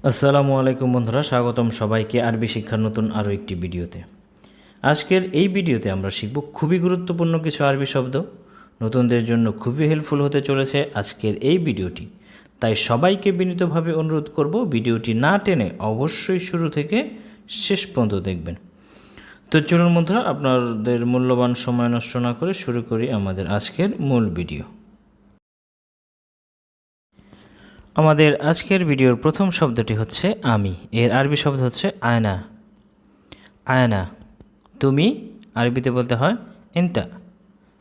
আসসালামু আলাইকুম বন্ধুরা, স্বাগতম সবাইকে আরবি শিক্ষার নতুন আরও একটি ভিডিওতে। আজকের এই ভিডিওতে আমরা শিখব খুবই গুরুত্বপূর্ণ কিছু আরবি শব্দ। নতুনদের জন্য খুবই হেল্পফুল হতে চলেছে আজকের এই ভিডিওটি। তাই সবাইকে বিনীতভাবে অনুরোধ করব, ভিডিওটি না টেনে অবশ্যই শুরু থেকে শেষ পর্যন্ত দেখবেন। তো চলুন বন্ধুরা, আপনাদের মূল্যবান সময় নষ্ট না করে শুরু করি আমাদের আজকের মূল ভিডিও। আমাদের আজকের ভিডিওর প্রথম শব্দটি হচ্ছে আমি। এর আরবি শব্দ হচ্ছে আয়না। আয়না। তুমি আরবিতে বলতে হয় ইনতা,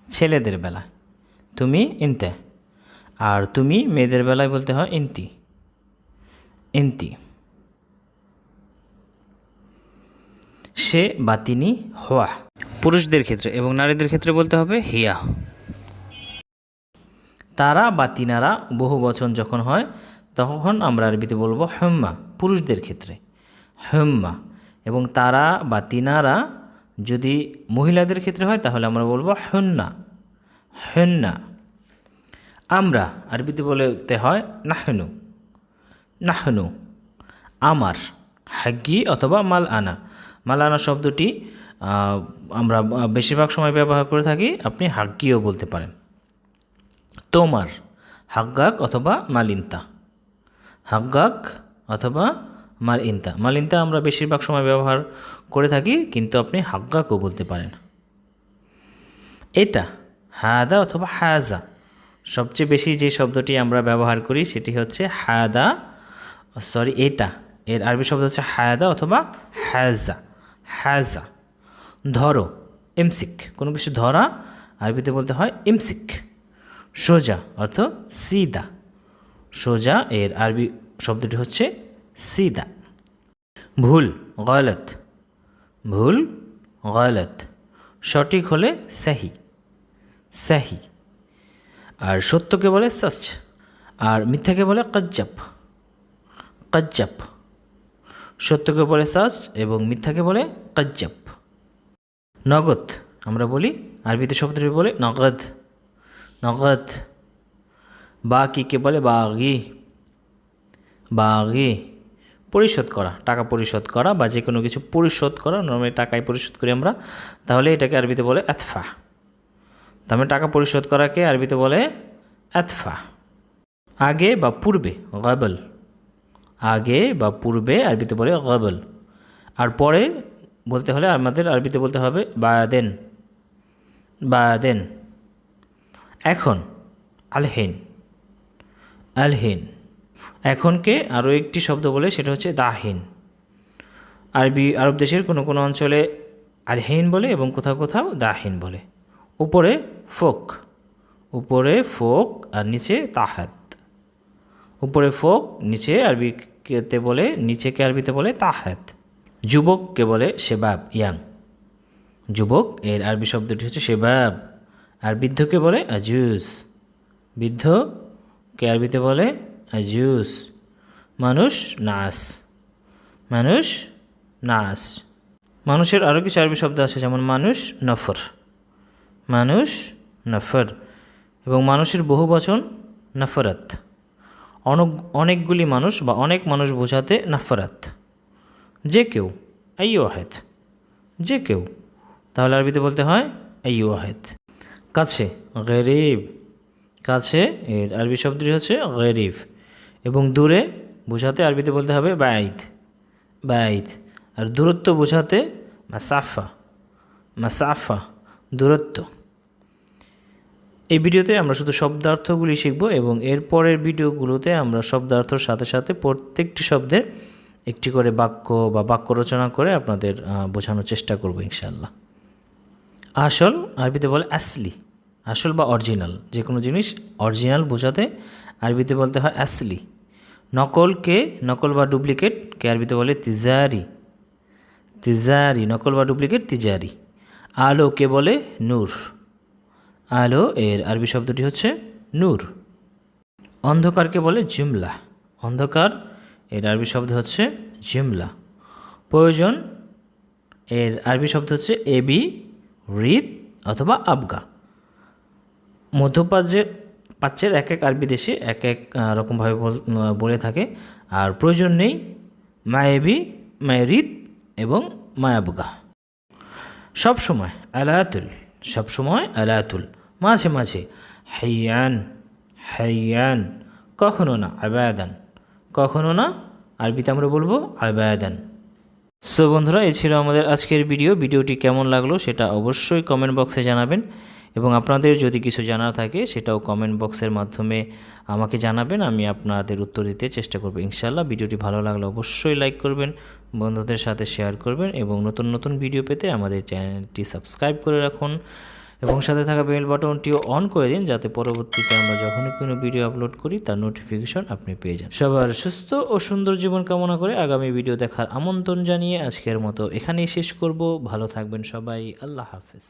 ছেলেদের বেলায় তুমি ইনতা, আর তুমি মেয়েদের বেলায় বলতে হয় ইনতি। ইনতি। সে বা তিনি হওয়া পুরুষদের ক্ষেত্রে, এবং নারীদের ক্ষেত্রে বলতে হবে হিয়া। তারা বা তিনারা বহু বচন যখন হয় তখন আমরা আরবিতে বলবো হুম্মা, পুরুষদের ক্ষেত্রে হুম্মা। এবং তারা বা তিনারা যদি মহিলাদের ক্ষেত্রে হয় তাহলে আমরা বলবো হুন্না, হুন্না। আমরা আরবিতে বলতে হয় নাহনু, নাহনু। আমার হাগ্গি অথবা মাল আনা। মাল আনা শব্দটি আমরা বেশিরভাগ সময় ব্যবহার করে থাকি, আপনি হাগ্গিও বলতে পারেন। তোমার হাগ্গাক অথবা মালিন্তা, হাগ্গাক অথবা মালিন্তা। মালিন্তা আমরা বেশিরভাগ সময় ব্যবহার করে থাকি, কিন্তু আপনি হাগ্গাকও বলতে পারেন। এটা হাদা অথবা হাজা। সবচেয়ে বেশি যে শব্দটি আমরা ব্যবহার করি সেটি হচ্ছে হাদা, এটা। এর আরবি শব্দ হচ্ছে হাদা অথবা হাজা, হাজা। ধরো ইমসিক, কোনো কিছু ধরা আরবিতে বলতে হয় ইমসিক। সোজা অর্থ সিদা, সোজা। এর আরবি শব্দটি হচ্ছে সিদা। ভুল গলত, ভুল গলত। সঠিক হলে সাহি, সাহি। আর সত্যকে বলে সচ, আর মিথ্যাকে বলে কজ্জাব, কজ্জাব। সত্যকে বলে সচ এবং মিথ্যাকে বলে কজ্জাব। নগদ আমরা বলি, আরবিতে শব্দটি বলে নগদ, নগদ। বাকিকে বলে বাগি, বাগি। পরিশোধ করা, টাকা পরিশোধ করা বা যে কোনো কিছু পরিশোধ করা, নর্মালি টাকায় পরিশোধ করি আমরা, তাহলে এটাকে আরবিতে বলে আতফা। তাহলে টাকা পরিশোধ করাকে আরবিতে বলে আতফা। আগে বা পূর্বে গাবল, আগে বা পূর্বে আরবিতে বলে গাবল। আর পরে বলতে হলে আমাদের আরবিতে বলতে হবে বাদেন, বাদেন। এখন আলহিন, আলহিন। এখনকে আরও একটি শব্দ বলে, সেটা হচ্ছে দাহিন। আরব দেশের কোনো কোনো অঞ্চলে আলহিন বলে এবং কোথাও কোথাও দাহিন বলে। উপরে ফোক, উপরে ফোক আর নিচে তাহাত। উপরে ফোক, নিচে আরবিতে বলে, নিচেকে আরবিতে বলে তাহাত। যুবককে বলে শেবাব, ইয়াং, যুবক। এর আরবি শব্দটি হচ্ছে শেবাব। আর বৃদ্ধকে বলে আজুজ, বৃদ্ধকে আরবিতে বলে আজুজ। মানুষ নাস, মানুষ নাস। মানুষের আরও কিছু আরবি শব্দ আছে, যেমন মানুষ নফর, মানুষ নফর। এবং মানুষের বহু বচন নফরত, অনেকগুলি মানুষ বা অনেক মানুষ বোঝাতে নফরত। যে কেউ আই ওয়াহেদ, যে কেউ। তাহলে আরবিতে বলতে হয় আই ওয়াহেদ। কাছে গরিব, কাছে। এর আরবি শব্দটি হচ্ছে গরিব। এবং দূরে বোঝাতে আরবিতে বলতে হবে বাইদ, বাইদ। আর দূরত্ব বোঝাতে মাসাফা, মাসাফা, দূরত্ব। এই ভিডিওতে আমরা শুধু শব্দার্থগুলি শিখব, এবং এর পরের ভিডিওগুলোতে আমরা শব্দার্থর সাথে সাথে প্রত্যেকটি শব্দের একটি করে বাক্য বা বাক্য রচনা করে আপনাদের বোঝানোর চেষ্টা করব ইনশাআল্লাহ। আসল আরবিতে বলে আসলি, আসল বা অরিজিনাল। যে কোনো জিনিস অরিজিনাল বোঝাতে আরবিতে বলতে হয় আসলি। নকলকে, নকল বা ডুপ্লিকেটকে আরবিতে বলে তিজারি, তিজারি। নকল বা ডুপ্লিকেট তিজারি। আলোকে বলে নূর, আলো। এর আরবি শব্দটি হচ্ছে নূর। অন্ধকারকে বলে জুমলা, অন্ধকার। এর আরবি শব্দ হচ্ছে জুমলা। প্রয়োজন, এর আরবি শব্দ হচ্ছে এবি, রিদ অথবা আবগা। মধ্যপ্রাচ্যের এক এক আরবি দেশে এক এক রকমভাবে বলে থাকে। আর প্রয়োজন নেই মায়েবি, মায়েরিদ এবং মায়াবুগা। সব সময় আলাতুল, সব সময় আলাতুল, মাঝে মাঝে হাইয়ান, হাইয়ান, কখনো না আবাদান, কখনো না আরবিতে আমরা বলবো আবাদান। সো বন্ধুরা, এই ছিল আমাদের আজকের ভিডিওটি কেমন লাগলো সেটা অবশ্যই কমেন্ট বক্সে জানাবেন এবং আপনাদের যদি কিছু জানার থাকে সেটাও কমেন্ট বক্সের মাধ্যমে আমাকে জানাবেন, আমি আপনাদের উত্তর দিতে চেষ্টা করব ইনশাআল্লাহ। ভিডিওটি ভালো লাগলে অবশ্যই লাইক করবেন, বন্ধুদের সাথে শেয়ার করবেন এবং নতুন নতুন ভিডিও পেতে আমাদের চ্যানেলটি সাবস্ক্রাইব করে রাখুন এবং সাথে থাকা বেল বাটনটিও অন করে দিন, যাতে পরবর্তীতে আমরা যখনই কোনো ভিডিও আপলোড করি তার নোটিফিকেশন আপনি পেয়ে যান। সবার সুস্থ ও সুন্দর জীবন কামনা করে আগামী ভিডিও দেখার আমন্ত্রণ জানিয়ে আজকের মতো এখানেই শেষ করব। ভালো থাকবেন সবাই, আল্লাহ হাফেজ।